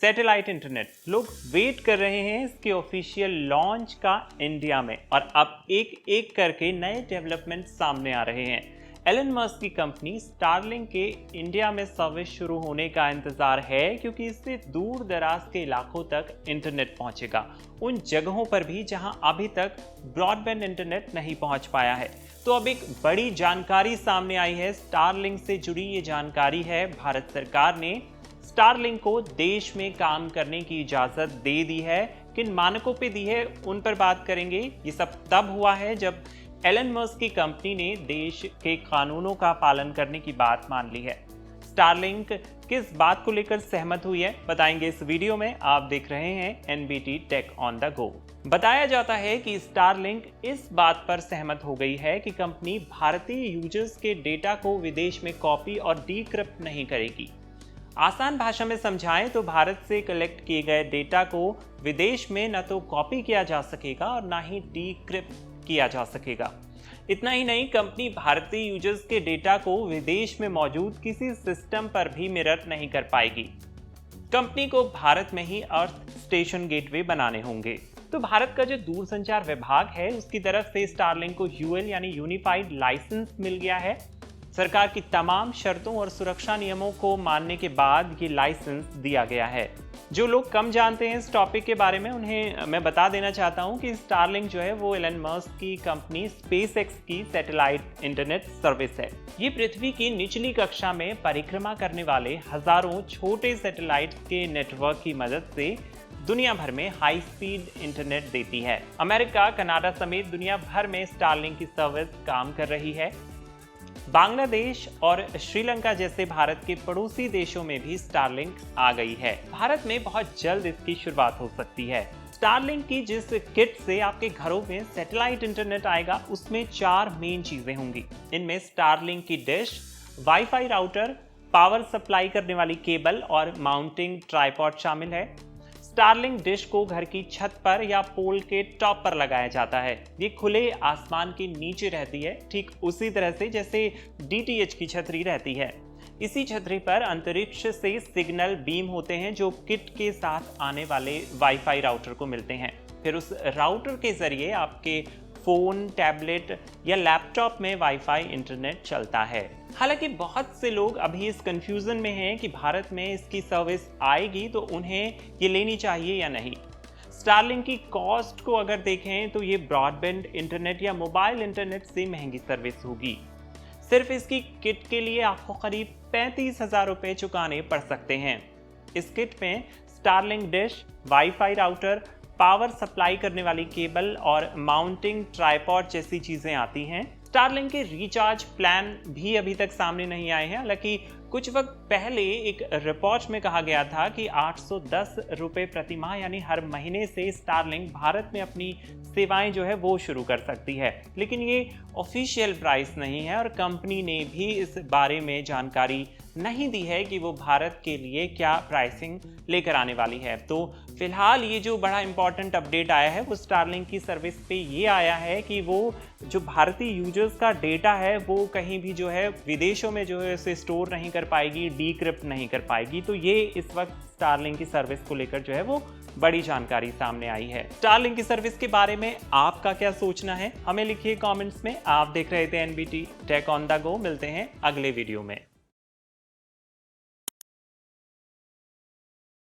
Satellite internet लोग wait कर रहे हैं इसके ऑफिशियल लॉन्च का इंडिया में, और अब एक एक करके नए डेवलपमेंट सामने आ रहे हैं। एलन मस्क की कंपनी स्टारलिंक के इंडिया में सर्विस शुरू होने का इंतजार है, क्योंकि इससे दूर दराज के इलाकों तक इंटरनेट पहुंचेगा, उन जगहों पर भी जहां अभी तक ब्रॉडबैंड इंटरनेट नहीं पहुंच पाया है। तो अब एक बड़ी जानकारी सामने आई है। स्टारलिंक से जुड़ी ये जानकारी है, भारत सरकार ने स्टारलिंक को देश में काम करने की इजाजत दे दी है। किन मानकों पे दी है उन पर बात करेंगे। ये सब तब हुआ है जब एलन मस्क की कंपनी ने देश के कानूनों का पालन करने की बात मान ली है। स्टारलिंक किस बात को लेकर सहमत हुई है, बताएंगे इस वीडियो में। आप देख रहे हैं NBT tech on the go. बताया जाता है कि स्टारलिंक इस बात पर सहमत हो गई है कि कंपनी भारतीय यूजर्स के डेटा को विदेश में कॉपी और डीक्रिप्ट नहीं करेगी। आसान भाषा में समझाएं तो भारत से कलेक्ट किए गए डेटा को विदेश में न तो कॉपी किया जा सकेगा और ना ही डीक्रिप्ट किया जा सकेगा। इतना ही नहीं, कंपनी भारतीय यूजर्स के डेटा को विदेश में मौजूद किसी सिस्टम पर भी मिरर नहीं कर पाएगी। कंपनी को भारत में ही अर्थ स्टेशन गेटवे बनाने होंगे। तो भारत का जो दूरसंचार विभाग है उसकी तरफ से स्टारलिंक को यूएल यानी यूनिफाइड लाइसेंस मिल गया है। सरकार की तमाम शर्तों और सुरक्षा नियमों को मानने के बाद ये लाइसेंस दिया गया है। जो लोग कम जानते हैं इस टॉपिक के बारे में, उन्हें मैं बता देना चाहता हूं कि स्टारलिंक जो है वो एलन मस्क की कंपनी स्पेसएक्स की सैटेलाइट इंटरनेट सर्विस है। ये पृथ्वी की निचली कक्षा में परिक्रमा करने वाले हजारों छोटे सैटेलाइट के नेटवर्क की मदद से दुनिया भर में हाई स्पीड इंटरनेट देती है। अमेरिका, कनाडा समेत दुनिया भर में स्टारलिंक की सर्विस काम कर रही है। बांग्लादेश और श्रीलंका जैसे भारत के पड़ोसी देशों में भी स्टारलिंक आ गई है। भारत में बहुत जल्द इसकी शुरुआत हो सकती है। स्टारलिंक की जिस किट से आपके घरों में सैटेलाइट इंटरनेट आएगा, उसमें 4 मेन चीजें होंगी। इनमें स्टारलिंक की dish, wifi router, power supply करने वाली केबल और माउंटिंग ट्राइपॉड शामिल है। स्टारलिंक डिश को घर की छत पर या पोल के टॉप पर लगाया जाता है। ये खुले आसमान के नीचे रहती है, ठीक उसी तरह से जैसे डीटीएच की छतरी रहती है। इसी छतरी पर अंतरिक्ष से सिग्नल बीम होते हैं जो किट के साथ आने वाले वाईफाई राउटर को मिलते हैं। फिर उस राउटर के जरिए आपके फोन, टैबलेट या लैपटॉप में वाईफाई इंटरनेट चलता है। हालांकि बहुत से लोग अभी इस कंफ्यूजन में हैं कि भारत में इसकी सर्विस आएगी तो उन्हें ये लेनी चाहिए या नहीं। स्टारलिंक की कॉस्ट को अगर देखें तो ये ब्रॉडबैंड इंटरनेट या मोबाइल इंटरनेट से महंगी सर्विस होगी। सिर्फ इसकी किट के लिए आपको करीब 35,000 रुपये चुकाने पड़ सकते हैं। इस किट में Starlink dish, wifi router, power supply करने वाली केबल और माउंटिंग ट्राइपॉड जैसी चीजें आती हैं। स्टारलिंक के रिचार्ज प्लान भी अभी तक सामने नहीं आए हैं। हालांकि कुछ वक्त पहले एक रिपोर्ट में कहा गया था कि 810 रुपये प्रति माह यानी हर महीने से स्टारलिंक भारत में अपनी सेवाएं जो है वो शुरू कर सकती है। लेकिन ये ऑफिशियल प्राइस नहीं है और कंपनी ने भी इस बारे में जानकारी नहीं दी है कि वो भारत के लिए क्या प्राइसिंग लेकर आने वाली है। तो फिलहाल ये जो बड़ा इंपॉर्टेंट अपडेट आया है वो स्टारलिंक की सर्विस पे ये आया है कि वो जो भारतीय यूजर्स का डेटा है वो कहीं भी जो है विदेशों में जो है उसे स्टोर नहीं कर पाएगी, डीक्रिप्ट नहीं कर पाएगी। तो ये इस वक्त स्टारलिंक की सर्विस को लेकर जो है वो बड़ी जानकारी सामने आई है। स्टारलिंक की सर्विस के बारे में आपका क्या सोचना है, हमें लिखिए कमेंट्स में। आप देख रहे थे NBT tech on the go. मिलते हैं अगले वीडियो में।